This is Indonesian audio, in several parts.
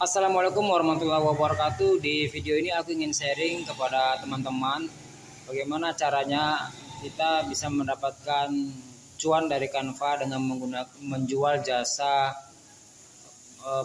Assalamualaikum warahmatullahi wabarakatuh. Di video ini aku ingin sharing kepada teman-teman bagaimana caranya kita bisa mendapatkan cuan dari Canva dengan menjual jasa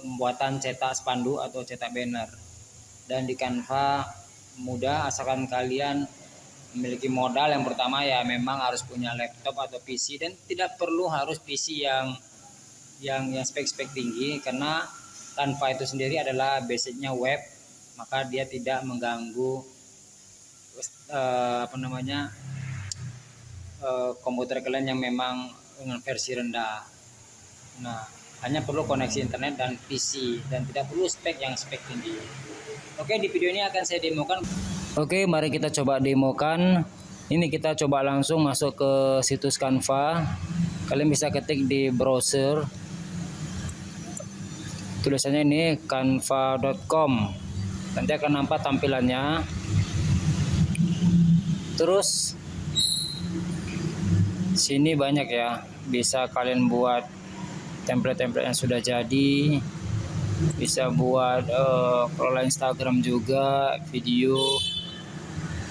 pembuatan cetak spanduk atau cetak banner. Dan di Canva mudah asalkan kalian memiliki modal. Yang pertama ya memang harus punya laptop atau PC, dan tidak perlu harus PC yang spek-spek tinggi, karena Canva itu sendiri adalah basicnya web, maka dia tidak mengganggu komputer kalian yang memang dengan versi rendah. Nah, hanya perlu koneksi internet dan PC, dan tidak perlu spek tinggi. Oke, di video ini akan saya demokan. Oke, mari kita coba demokan. Ini kita coba langsung masuk ke situs Canva. Kalian bisa ketik di browser, tulisannya ini canva.com. Nanti akan nampak tampilannya. Terus sini banyak ya, bisa kalian buat template-template yang sudah jadi, bisa buat kelola Instagram juga, video.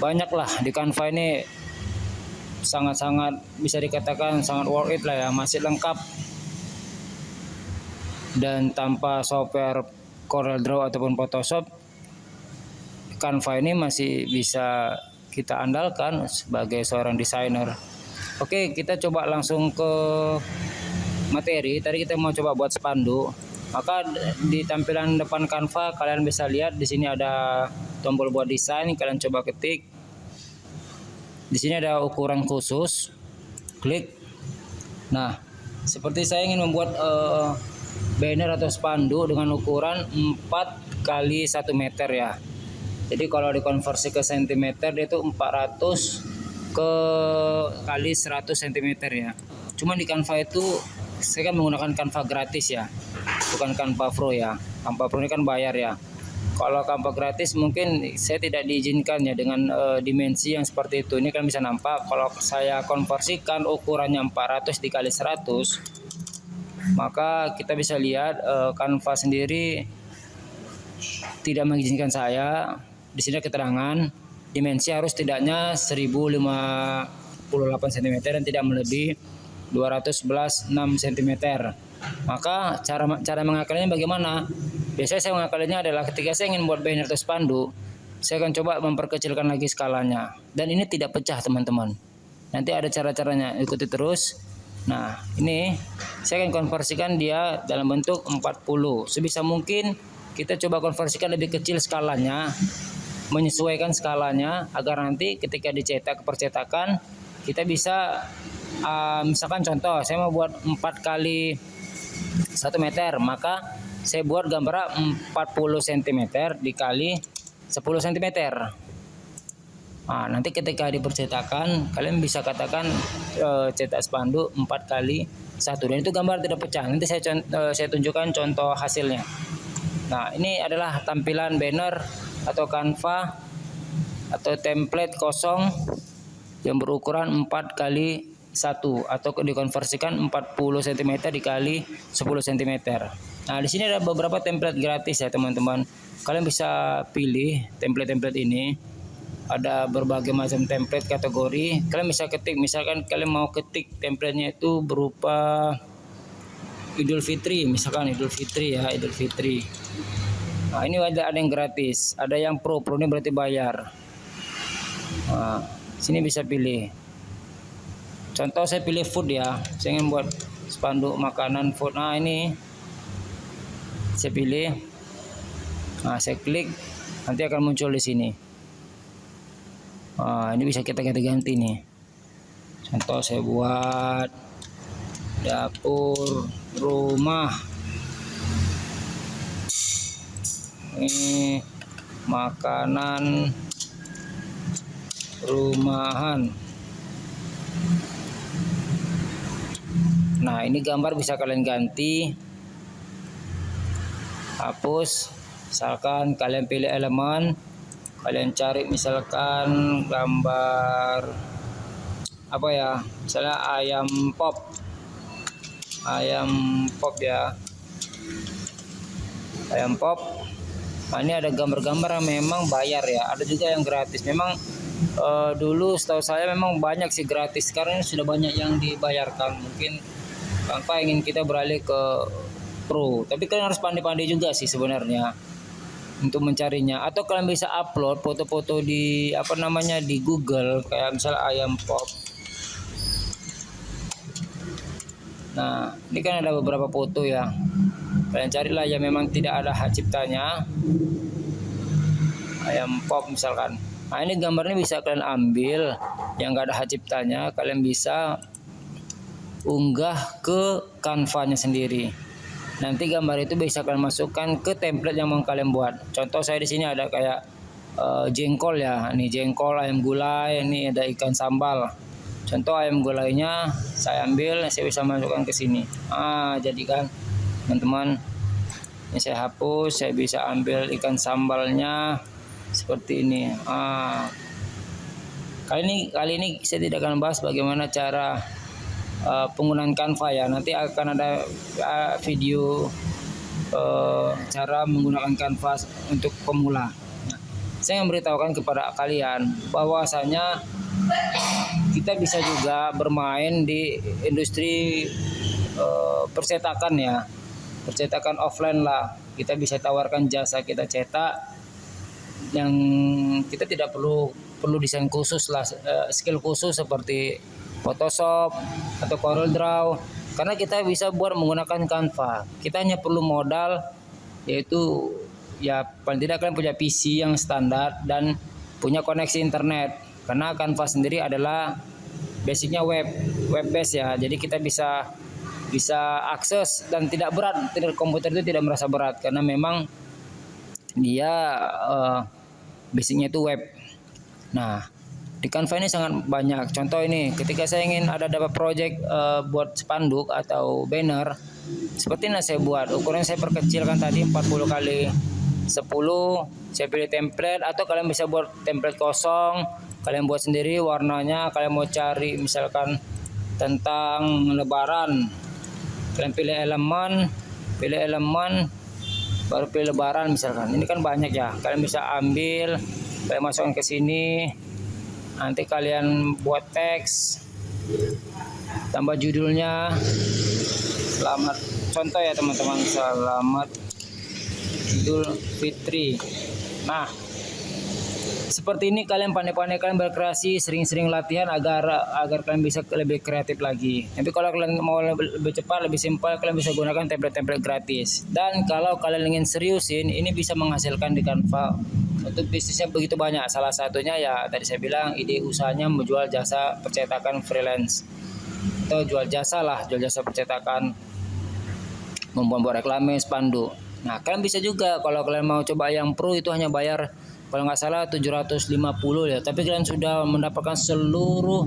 Banyak lah di Canva ini, sangat-sangat bisa dikatakan sangat worth it lah ya, masih lengkap. Dan tanpa software CorelDRAW ataupun Photoshop, Canva ini masih bisa kita andalkan sebagai seorang desainer. Oke, kita coba langsung ke materi. Tadi kita mau coba buat spanduk. Maka di tampilan depan Canva kalian bisa lihat di sini ada tombol buat desain. Kalian coba ketik. Di sini ada ukuran khusus. Klik. Nah, seperti saya ingin membuat banner atau spanduk dengan ukuran 4 kali 1 meter ya. Jadi kalau dikonversi ke cm dia itu 400 kali 100 cm ya. Cuma di Canva itu saya kan menggunakan Canva gratis ya, bukan Canva Pro ya. Canva Pro ini kan bayar ya. Kalau Canva gratis mungkin saya tidak diizinkan ya dengan dimensi yang seperti itu. Ini kan bisa nampak kalau saya konversikan ukurannya 400 dikali 100, maka kita bisa lihat Canva sendiri tidak mengizinkan saya. Di sini keterangan dimensi harus tidaknya 1058 cm dan tidak melebihi 211,6 cm. Maka cara mengakalinya bagaimana? Biasanya saya mengakalinya adalah ketika saya ingin buat banner atau spanduk, saya akan coba memperkecilkan lagi skalanya. Dan ini tidak pecah teman-teman. Nanti ada cara-caranya, ikuti terus. Nah, ini saya akan konversikan dia dalam bentuk 40. Sebisa mungkin kita coba konversikan lebih kecil skalanya, menyesuaikan skalanya agar nanti ketika dicetak ke percetakan kita bisa misalkan contoh saya mau buat 4 kali 1 meter, maka saya buat gambar 40 cm dikali 10 cm. Nah, nanti ketika dipercetakan kalian bisa katakan cetak spanduk 4 kali 1, dan itu gambar tidak pecah. Nanti saya tunjukkan contoh hasilnya. Nah, ini adalah tampilan banner atau Canva atau template kosong yang berukuran 4 kali 1 atau dikonversikan 40 cm dikali 10 cm. Nah, di sini ada beberapa template gratis ya teman-teman. Kalian bisa pilih template-template ini. Ada berbagai macam template kategori. Kalian bisa ketik, misalkan kalian mau ketik templatenya itu berupa Idul Fitri, misalkan Idul Fitri ya, Idul Fitri. Nah, ini ada yang gratis, ada yang pro ini berarti bayar. Nah, sini bisa pilih. Contoh saya pilih food ya, saya ingin buat spanduk makanan food. Nah, ini saya pilih. Nah, saya klik, nanti akan muncul di sini. Nah, ini bisa kita ganti-ganti nih. Contoh saya buat dapur rumah. Ini makanan rumahan. Nah, ini gambar bisa kalian ganti, hapus. Misalkan kalian pilih elemen, kalian cari misalkan gambar apa ya, misalnya ayam pop ya. ayam pop. Nah, ini ada gambar-gambar yang memang bayar ya, ada juga yang gratis. Memang dulu setahu saya memang banyak sih gratis, sekarang sudah banyak yang dibayarkan. Mungkin tanpa ingin kita beralih ke pro, tapi kalian harus pandai-pandai juga sih sebenarnya untuk mencarinya. Atau kalian bisa upload foto-foto di di Google, kayak misal ayam pop. Nah, ini kan ada beberapa foto ya, kalian carilah yang memang tidak ada hak ciptanya, ayam pop misalkan. Nah, ini gambarnya bisa kalian ambil yang nggak ada hak ciptanya, kalian bisa unggah ke Canva-nya sendiri. Nanti gambar itu bisa kalian masukkan ke template yang mau kalian buat. Contoh saya di sini ada kayak jengkol ya, ini jengkol, ayam gulai, ini ada ikan sambal. Contoh ayam gulainya saya ambil, saya bisa masukkan ke sini. Jadi kan teman-teman, ini saya hapus, saya bisa ambil ikan sambalnya seperti ini. Kali ini saya tidak akan bahas bagaimana cara penggunaan Canva ya. Nanti akan ada video cara menggunakan Canva untuk pemula. Saya memberitahukan kepada kalian bahwasanya kita bisa juga bermain di industri percetakan ya, percetakan offline lah. Kita bisa tawarkan jasa kita cetak, yang kita tidak perlu desain khusus lah, skill khusus seperti Photoshop atau Corel Draw, karena kita bisa buat menggunakan Canva. Kita hanya perlu modal, yaitu ya paling tidak kalian punya PC yang standar dan punya koneksi internet, karena Canva sendiri adalah basicnya web base ya. Jadi kita bisa akses dan tidak berat, komputer itu tidak merasa berat karena memang dia basicnya itu web. Nah, di Canva ini sangat banyak. Contoh ini, ketika saya ingin dapat project buat spanduk atau banner, seperti ini saya buat. Ukuran saya perkecilkan tadi 40 kali 10. Saya pilih template, atau kalian bisa buat template kosong. Kalian buat sendiri warnanya. Kalian mau cari misalkan tentang lebaran, kalian pilih elemen, baru pilih lebaran misalkan. Ini kan banyak ya. Kalian bisa ambil, kalian masukkan ke sini. Nanti kalian buat teks, tambah judulnya. Selamat, contoh ya teman-teman, selamat Idul Fitri. Nah, seperti ini kalian pandai-pandai kalian berkreasi, sering-sering latihan agar kalian bisa lebih kreatif lagi. Tapi kalau kalian mau lebih cepat, lebih simpel, kalian bisa gunakan template-template gratis. Dan kalau kalian ingin seriusin, ini bisa menghasilkan di Canva untuk bisnisnya begitu banyak. Salah satunya ya tadi saya bilang, ide usahanya menjual jasa percetakan freelance, atau jual jasa percetakan, membuat reklame, spanduk. Nah, kalian bisa juga kalau kalian mau coba yang pro, itu hanya bayar kalau nggak salah 750 ya, tapi kalian sudah mendapatkan seluruh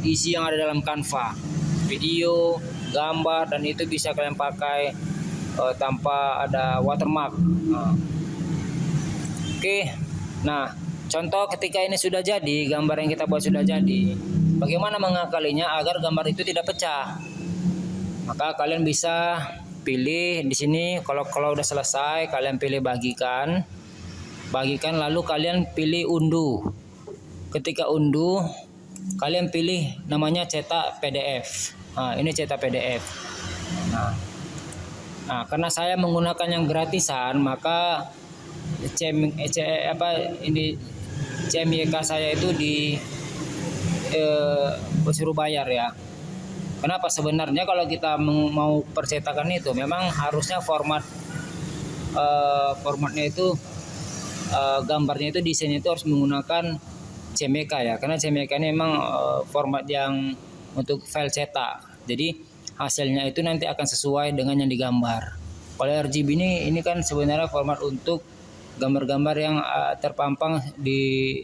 isi yang ada dalam Canva, video, gambar, dan itu bisa kalian pakai tanpa ada watermark. Oke. Nah, contoh ketika ini sudah jadi, gambar yang kita buat sudah jadi, bagaimana mengakalinya agar gambar itu tidak pecah? Maka kalian bisa pilih di sini, kalau udah selesai kalian pilih bagikan, lalu kalian pilih unduh. Ketika unduh, kalian pilih namanya cetak PDF. Nah, ini cetak PDF. Nah, karena saya menggunakan yang gratisan, maka CMYK saya itu disuruh bayar ya. Kenapa? Sebenarnya kalau kita mau percetakan itu memang harusnya formatnya itu gambarnya itu, desainnya itu harus menggunakan CMYK ya, karena CMYK ini memang format yang untuk file cetak. Jadi hasilnya itu nanti akan sesuai dengan yang digambar. Kalau RGB ini kan sebenarnya format untuk gambar-gambar yang terpampang di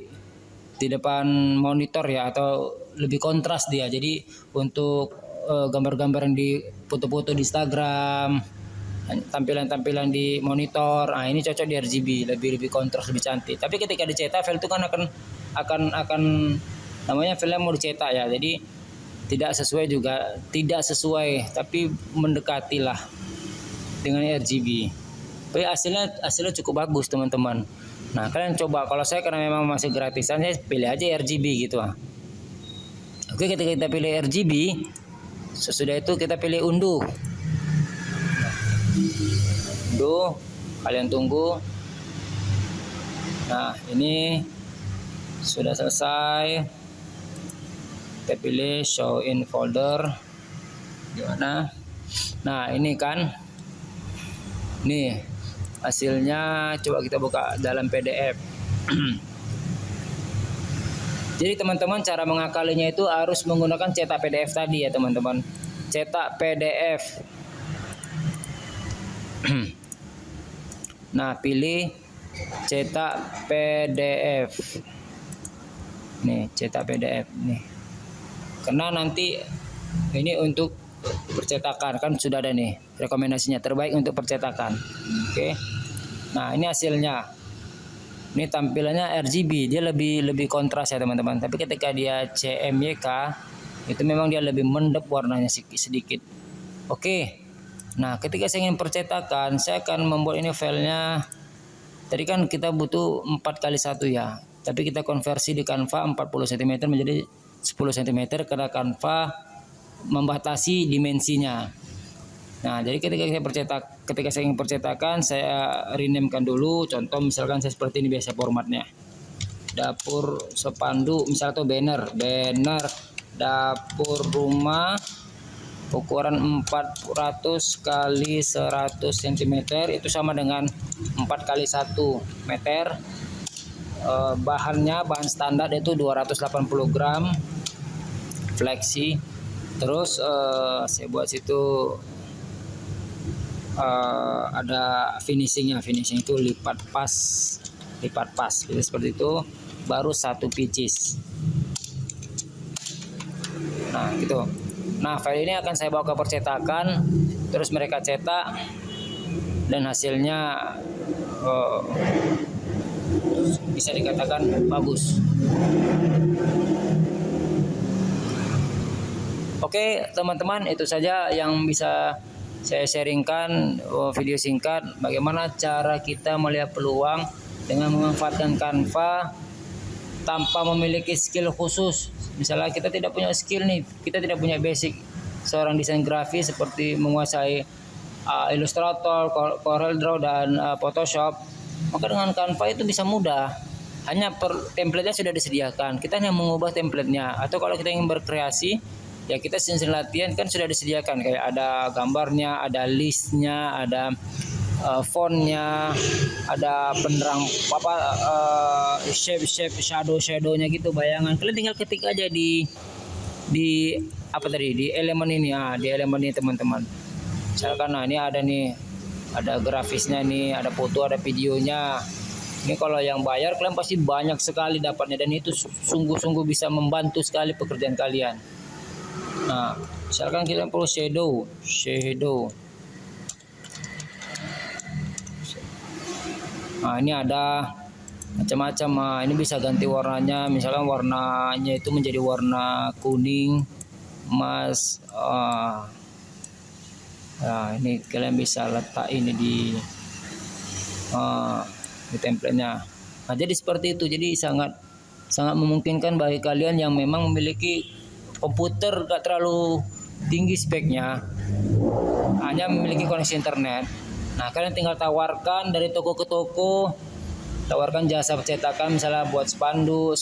depan monitor ya, atau lebih kontras dia. Jadi untuk gambar-gambar yang di foto-foto di Instagram, tampilan-tampilan di monitor, ini cocok di RGB, lebih kontras, lebih cantik. Tapi ketika dicetak, file itu kan akan namanya file mau dicetak ya, jadi tidak sesuai, tapi mendekati lah. dengan RGB. Tapi hasilnya cukup bagus teman-teman. Nah kalian coba, kalau saya karena memang masih gratisan, saya pilih aja RGB gitu ah. Oke, ketika kita pilih RGB, sesudah itu kita pilih unduh. Unduh, kalian tunggu. Nah ini sudah selesai. Kita pilih show in folder. Gimana? Nah ini kan, nih hasilnya. Coba kita buka dalam PDF. Jadi teman-teman, cara mengakalinya itu harus menggunakan cetak PDF tadi ya teman-teman. Cetak PDF. Nah pilih cetak PDF. Nih cetak PDF nih. Karena nanti ini untuk percetakan kan sudah ada nih rekomendasinya terbaik untuk percetakan. Oke. Nah ini hasilnya. Ini tampilannya RGB, dia lebih kontras ya teman-teman. Tapi ketika dia CMYK itu memang dia lebih mendep warnanya sedikit. Oke. Nah ketika saya ingin percetakan, saya akan membuat ini filenya. Tadi kan kita butuh 4x1 ya. Tapi kita konversi di Canva 40 cm menjadi 10 cm karena Canva membatasi dimensinya. Nah, jadi ketika saya ingin percetakan, saya rename-kan dulu. Contoh misalkan saya seperti ini biasa formatnya. Dapur Sepandu, misal atau banner dapur rumah ukuran 400 kali 100 cm itu sama dengan 4x1 meter. Bahan standar itu 280 gram fleksi. Terus saya buat situ ada finishing itu lipat pas jadi seperti itu, baru 1 pieces. Nah gitu. Nah file ini akan saya bawa ke percetakan, terus mereka cetak dan hasilnya bisa dikatakan bagus. Oke teman-teman, itu saja yang bisa saya sharingkan, video singkat bagaimana cara kita melihat peluang dengan memanfaatkan Canva tanpa memiliki skill khusus. Misalnya kita tidak punya skill nih, kita tidak punya basic seorang desain grafis seperti menguasai Illustrator, CorelDRAW dan Photoshop, maka dengan Canva itu bisa mudah. Hanya template-nya sudah disediakan, kita hanya mengubah template-nya. Atau kalau kita ingin berkreasi, ya kita sering latihan kan sudah disediakan, kayak ada gambarnya, ada listnya, ada fontnya, ada penerang shape shadownya gitu, bayangan. Kalian tinggal ketik aja di di elemen ini, di elemen ini teman-teman. Misalkan ini ada grafisnya nih, ada foto, ada videonya. Ini kalau yang bayar kalian pasti banyak sekali dapatnya, dan itu sungguh-sungguh bisa membantu sekali pekerjaan kalian. Nah, misalkan kita perlu shadow. Nah, ini ada macam-macam. Nah, ini bisa ganti warnanya. Misalkan warnanya itu menjadi warna kuning, emas. Nah, ini kalian bisa letak ini di template-nya. Nah, jadi seperti itu. Jadi sangat memungkinkan bagi kalian yang memang memiliki komputer gak terlalu tinggi speknya, hanya memiliki koneksi internet. Nah, kalian tinggal tawarkan dari toko ke toko, tawarkan jasa percetakan, misalnya buat spanduk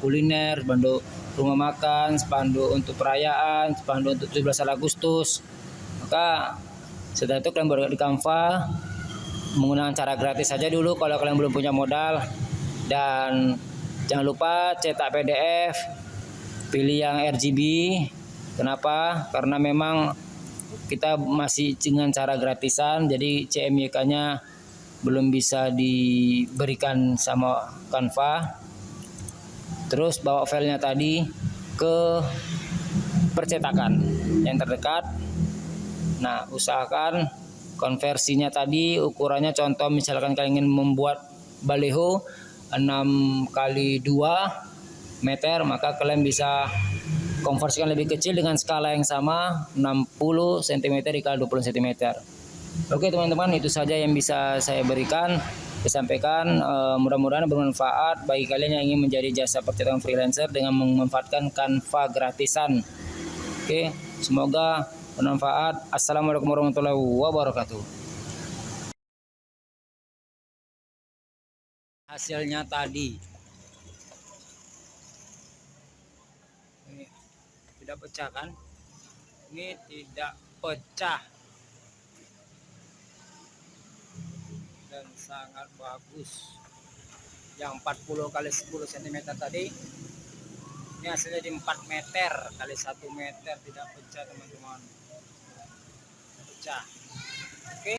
kuliner, spanduk rumah makan, spanduk untuk perayaan, spanduk untuk 17 Agustus. Maka setelah itu kalian bergerak di Canva menggunakan cara gratis saja dulu kalau kalian belum punya modal. Dan jangan lupa cetak PDF, pilih yang RGB. Kenapa? Karena memang kita masih dengan cara gratisan, jadi CMYK-nya belum bisa diberikan sama Canva. Terus bawa filenya tadi ke percetakan yang terdekat. Nah, usahakan konversinya tadi ukurannya, contoh misalkan kalian ingin membuat baliho 6x2 meter, maka kalian bisa konversikan lebih kecil dengan skala yang sama 60 cm dikali 20 cm. Oke teman-teman, itu saja yang bisa saya berikan, disampaikan. Mudah-mudahan bermanfaat bagi kalian yang ingin menjadi jasa percetakan freelancer dengan memanfaatkan Canva gratisan. Oke, semoga bermanfaat. Assalamualaikum warahmatullahi wabarakatuh. Hasilnya tadi ini tidak pecah kan? Ini tidak pecah dan sangat bagus. Yang 40 kali 10 cm tadi, ini hasilnya di 4 meter kali 1 meter, tidak pecah teman-teman, pecah. Oke.